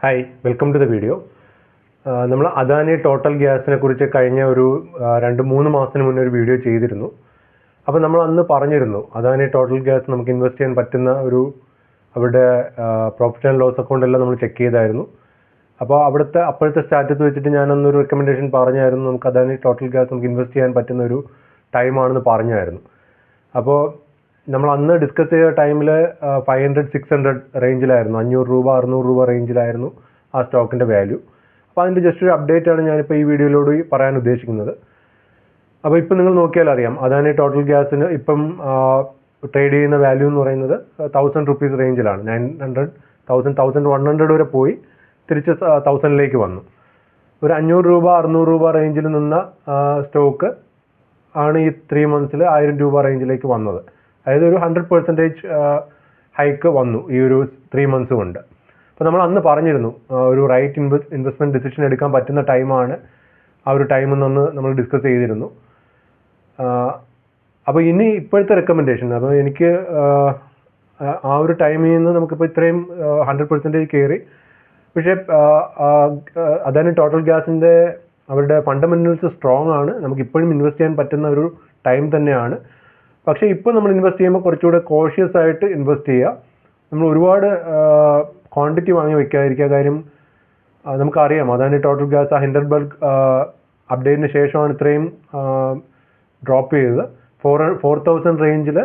Hi, welcome to the video. നമ്മൾ Adani total ഗ്യാസിനെ കുറിച്ച് കഴിഞ്ഞ ഒരു 2-3 മാസത്തിന് മുന്നേ ഒരു വീഡിയോ ചെയ്തിരുന്നു. അപ്പോൾ നമ്മൾ അന്ന് പറഞ്ഞിരുന്നു അദാനി ടോട്ടൽ ഗ്യാസ് നമുക്ക് ഇൻവെസ്റ്റ് ചെയ്യാൻ പറ്റുന്ന ഒരു അവരുടെ പ്രോഫിറ്റ് ആൻഡ് ലോസ് അക്കൗണ്ട് എല്ലാം നമ്മൾ ചെക്ക് ചെയ്തായിരുന്നു. അപ്പോൾ അപ്പോഴത്തെ സ്റ്റാറ്റസ് വെച്ചിട്ട് ഞാനൊന്നൊരു റെക്കമെൻഡേഷൻ പറഞ്ഞായിരുന്നു, നമുക്ക് അദാനി ടോട്ടൽ ഗ്യാസ് നമുക്ക് ഇൻവെസ്റ്റ് ചെയ്യാൻ പറ്റുന്ന ഒരു ടൈമാണെന്ന് പറഞ്ഞായിരുന്നു. അപ്പോൾ നമ്മൾ അന്ന് ഡിസ്കസ് ചെയ്ത ടൈമിൽ 500-600 റേഞ്ചിലായിരുന്നു, 500 രൂപ 600 രൂപ റേഞ്ചിലായിരുന്നു ആ സ്റ്റോക്കിൻ്റെ വാല്യൂ. അപ്പോൾ അതിൻ്റെ ജസ്റ്റ് ഒരു അപ്ഡേറ്റ് ആണ് ഞാനിപ്പോൾ ഈ വീഡിയോയിലൂടെ പറയാൻ ഉദ്ദേശിക്കുന്നത്. അപ്പോൾ ഇപ്പോൾ നിങ്ങൾ നോക്കിയാൽ അറിയാം, അദാനി ടോട്ടൽ ഗ്യാസിന് ഇപ്പം ട്രേഡ് ചെയ്യുന്ന വാല്യൂ എന്ന് പറയുന്നത് 1000 റുപ്പീസ് റേഞ്ചിലാണ്. 1100 വരെ പോയി തിരിച്ച് 1000ലേക്ക് വന്നു. ഒരു 500 രൂപ 600 രൂപ റേഞ്ചിൽ നിന്ന സ്റ്റോക്ക് ആണ് ഈ 3 മന്ത്സിൽ 1000 രൂപ റേഞ്ചിലേക്ക് വന്നത്. അതായത് ഒരു 100% ഹൈക്ക് വന്നു ഈ ഒരു 3 മന്ത്സ് കൊണ്ട്. അപ്പോൾ നമ്മൾ അന്ന് പറഞ്ഞിരുന്നു ഒരു റൈറ്റ് ഇൻവെസ്റ്റ്മെൻറ്റ് ഡിസിഷൻ എടുക്കാൻ പറ്റുന്ന ടൈമാണ് ആ ഒരു ടൈം എന്നൊന്ന് നമ്മൾ ഡിസ്കസ് ചെയ്തിരുന്നു. അപ്പോൾ ഇനി ഇപ്പോഴത്തെ റെക്കമെൻഡേഷൻ, അപ്പോൾ എനിക്ക് ആ ഒരു ടൈമിൽ നിന്ന് നമുക്കിപ്പോൾ ഇത്രയും 100% കയറി. പക്ഷേ അദാനി ടോട്ടൽ ഗ്യാസിൻ്റെ അവരുടെ ഫണ്ടമെൻ്റൽസ് സ്ട്രോങ് ആണ്, നമുക്കിപ്പോഴും ഇൻവെസ്റ്റ് ചെയ്യാൻ പറ്റുന്ന ഒരു ടൈം തന്നെയാണ്. പക്ഷേ ഇപ്പോൾ നമ്മൾ ഇൻവെസ്റ്റ് ചെയ്യുമ്പോൾ കുറച്ചുകൂടെ കോഷ്യസ് ആയിട്ട് ഇൻവെസ്റ്റ് ചെയ്യുക. നമ്മൾ ഒരുപാട് ക്വാണ്ടിറ്റി വാങ്ങി വയ്ക്കാതിരിക്കുക. കാര്യം നമുക്കറിയാം അദാനി ടോട്ടൽ ഗ്യാസ് ആ ഹിൻഡൻബർഗ് അപ്ഡേറ്റിന് ശേഷമാണ് ഇത്രയും ഡ്രോപ്പ് ചെയ്തത്. 4000 റേഞ്ചിൽ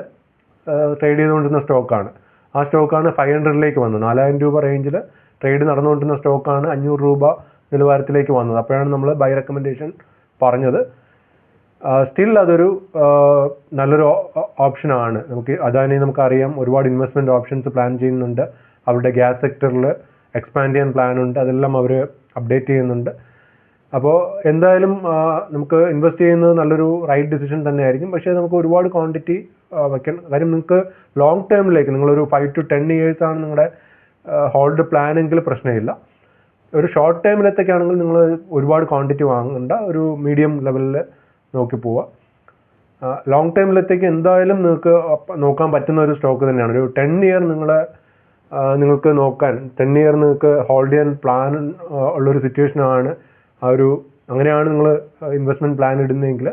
ട്രേഡ് ചെയ്തുകൊണ്ടിരുന്ന സ്റ്റോക്കാണ്. ആ സ്റ്റോക്കാണ് 500ലേക്ക് വന്നത്. 4000 രൂപ റേഞ്ചിൽ ട്രേഡ് നടന്നുകൊണ്ടിരുന്ന സ്റ്റോക്കാണ് 500 രൂപ നിലവാരത്തിലേക്ക് വന്നത്. അപ്പോഴാണ് നമ്മൾ ബൈ റെക്കമെൻഡേഷൻ പറഞ്ഞത്. സ്റ്റിൽ അതൊരു നല്ലൊരു ഓപ്ഷനാണ്. അദാനി നമുക്കറിയാം ഒരുപാട് ഇൻവെസ്റ്റ്മെൻറ്റ് ഓപ്ഷൻസ് പ്ലാൻ ചെയ്യുന്നുണ്ട്. അവരുടെ ഗ്യാസ് സെക്ടറിൽ എക്സ്പാൻഡ് ചെയ്യാൻ പ്ലാൻ ഉണ്ട്, അതെല്ലാം അവർ അപ്ഡേറ്റ് ചെയ്യുന്നുണ്ട്. അപ്പോൾ എന്തായാലും നമുക്ക് ഇൻവെസ്റ്റ് ചെയ്യുന്നത് നല്ലൊരു റൈറ്റ് ഡിസിഷൻ തന്നെയായിരിക്കും. പക്ഷേ നമുക്ക് ഒരുപാട് ക്വാണ്ടിറ്റി വയ്ക്കണം. കാര്യം നിങ്ങൾക്ക് ലോങ് ടേമിലേക്ക് നിങ്ങളൊരു 5 to 10 years ആണ് നിങ്ങളുടെ ഹോൾഡ് പ്ലാൻ എങ്കിൽ പ്രശ്നമില്ല. ഒരു ഷോർട്ട് ടൈമിലത്തേക്കാണെങ്കിൽ നിങ്ങൾ ഒരുപാട് ക്വാണ്ടിറ്റി വാങ്ങണ്ട, ഒരു മീഡിയം ലെവലിൽ നോക്കി പോവുക. ലോങ് ടൈമിലത്തേക്ക് എന്തായാലും നിങ്ങൾക്ക് നോക്കാൻ പറ്റുന്ന ഒരു സ്റ്റോക്ക് തന്നെയാണ്. ഒരു 10 year നിങ്ങൾക്ക് നോക്കാൻ 10 year നിങ്ങൾക്ക് ഹോൾഡ് ചെയ്യാൻ പ്ലാൻ ഉള്ളൊരു സിറ്റുവേഷനാണ്. അങ്ങനെയാണ് നിങ്ങൾ ഇൻവെസ്റ്റ്മെൻറ്റ് പ്ലാൻ ഇടുന്നതെങ്കിൽ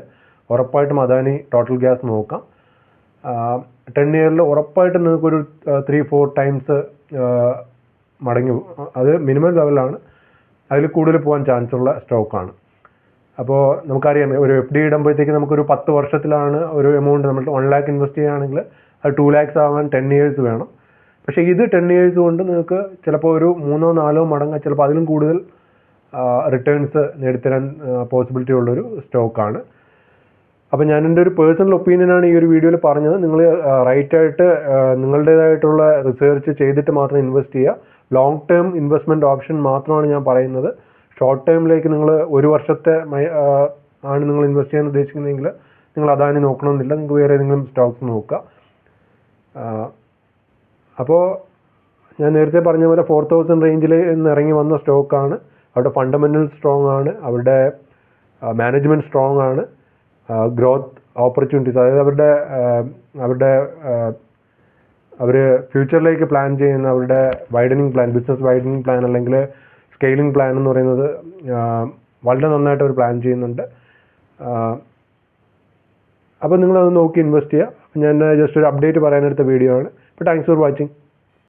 ഉറപ്പായിട്ടും അദാനി ടോട്ടൽ ഗ്യാസ് നോക്കാം. 10 year ഉറപ്പായിട്ടും നിങ്ങൾക്കൊരു 3-4 times മടങ്ങി പോകും. അത് മിനിമം ലെവലാണ്, അതിൽ കൂടുതൽ പോകാൻ ചാൻസ് ഉള്ള സ്റ്റോക്കാണ്. അപ്പോൾ നമുക്കറിയാം ഒരു FD ഇടുമ്പോഴത്തേക്ക് നമുക്കൊരു 10 വർഷത്തിലാണ് ഒരു എമൗണ്ട് നമ്മൾ 1 lakh ഇൻവെസ്റ്റ് ചെയ്യുകയാണെങ്കിൽ അത് 2 lakhs ആവാൻ 10 years വേണം. പക്ഷേ ഇത് 10 years കൊണ്ട് നിങ്ങൾക്ക് ചിലപ്പോൾ ഒരു 3-4 മടങ്ങ്, ചിലപ്പോൾ അതിലും കൂടുതൽ റിട്ടേൺസ് നേടിത്തരാൻ പോസിബിലിറ്റി ഉള്ളൊരു സ്റ്റോക്കാണ്. അപ്പോൾ ഞാൻ എൻ്റെ ഒരു പേഴ്സണൽ ഒപ്പീനിയനാണ് ഈ ഒരു വീഡിയോയിൽ പറഞ്ഞത്. നിങ്ങൾ റൈറ്റായിട്ട് നിങ്ങളുടേതായിട്ടുള്ള റിസർച്ച് ചെയ്തിട്ട് മാത്രം ഇൻവെസ്റ്റ് ചെയ്യുക. ലോങ് ടേം ഇൻവെസ്റ്റ്മെൻറ്റ് ഓപ്ഷൻ മാത്രമാണ് ഞാൻ പറയുന്നത്. ഷോർട്ട് ടൈമിലേക്ക് നിങ്ങൾ ഒരു വർഷത്തെ ആണ് നിങ്ങൾ ഇൻവെസ്റ്റ് ചെയ്യാൻ ഉദ്ദേശിക്കുന്നതെങ്കിൽ നിങ്ങൾ അദാനി നോക്കണമെന്നില്ല, നിങ്ങൾക്ക് വേറെ ഏതെങ്കിലും സ്റ്റോക്സ് നോക്കുക. അപ്പോൾ ഞാൻ നേരത്തെ പറഞ്ഞ പോലെ 4000 റേഞ്ചിൽ നിന്ന് ഇറങ്ങി വന്ന സ്റ്റോക്കാണ്. അവരുടെ ഫണ്ടമെൻ്റൽ സ്ട്രോങ് ആണ്, അവരുടെ മാനേജ്മെൻറ്റ് സ്ട്രോങ് ആണ്, ഗ്രോത്ത് ഓപ്പർച്യൂണിറ്റീസ്, അതായത് അവർ ഫ്യൂച്ചറിലേക്ക് പ്ലാൻ ചെയ്യുന്ന അവരുടെ widening plan, business widening plan അല്ലെങ്കിൽ സ്കെയിലിംഗ് പ്ലാൻ എന്ന് പറയുന്നത് വളരെ നന്നായിട്ട് അവർ പ്ലാൻ ചെയ്യുന്നുണ്ട്. അപ്പോൾ നിങ്ങളത് നോക്കി ഇൻവെസ്റ്റ് ചെയ്യുക. ഞാൻ ജസ്റ്റ് ഒരു അപ്ഡേറ്റ് പറയാനെടുത്ത വീഡിയോ ആണ്. അപ്പോൾ താങ്ക്സ് ഫോർ വാച്ചിങ്.